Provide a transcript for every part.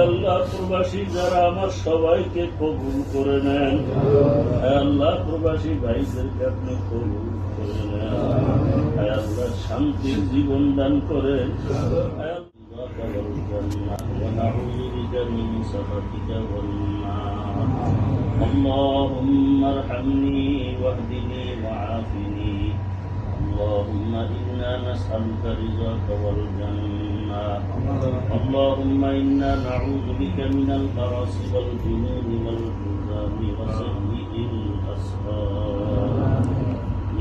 আল্লাহ প্রবাসী যারা আমার সবাইকে কবুল করে নেন। আল্লাহ প্রবাসী ভাইদেরকে আপনি কবুল করে নেন। আল্লাহ শান্তির জীবন দান করেন। اللهم ارحمني واهدني وعافني. اللهم إنا نسألك رضاك والجنة. اللهم إنا نعوذ بك من البرص والجنون والجذام وسيء الأسقام.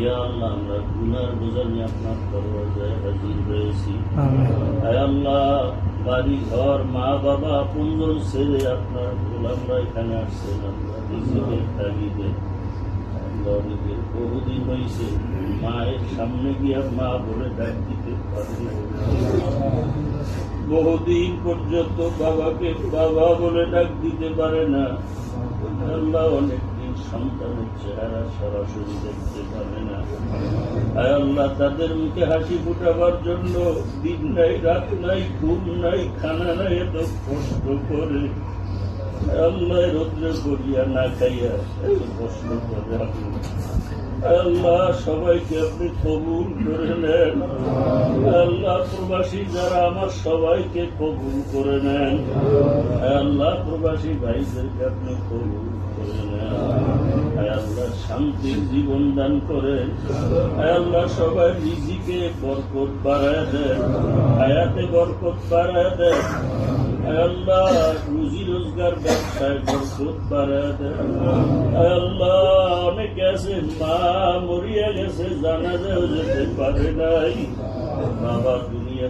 يا الله আমরা গুনার বোঝা নিয়ে আপনার দরবাজায় হাজির হয়েছি। হে আল্লাহ, বাড়ি ঘর মা বাবা আপনজন ছেড়ে আপনার গোলামরা এখানে আসছেন। আমরা রিজিকের তাগিদে অনেকের বহুদিন হয়েছে মায়ের সামনে গিয়া মা বলে ডাক দিতে পারে, বহুদিন পর্যন্ত বাবাকে বাবা বলে ডাক দিতে পারে না। আল্লাহ অনেকদিন সন্তানের চেহারা সরাসরি দেখতে পারে না। আল্লাহ তাদের মুখে হাসি ফুটাবার জন্য দিন নাই রাত নাই ঘুম নাই খানা নাই এত কষ্ট করে। আল্লাহ রৌদ্রে করিয়া না খাইয়া এত কষ্ট করে। আল্লাহ সবাইকে আপনি কবুল করে নেন। আল্লাহ প্রবাসী যারা আমার সবাইকে কবুল করে নেন। আল্লাহ প্রবাসী ভাইদেরকে আপনি কবুল করে নেন। আল্লাহ শান্তির জীবন দান করেন। আল্লাহ সবাই রিজিকে বরকত বাড়ায় দেন, হায়াতে বরকত বাড়ায় দেন। আল্লাহ রুজি রোজগার ব্যবসায় বরকত বাড়ায় দেন। আল্লাহ অনেকে আছে মা মরিয়া গেছে, জানাজাও যেতে পারে নাই, বাবা দুনিয়া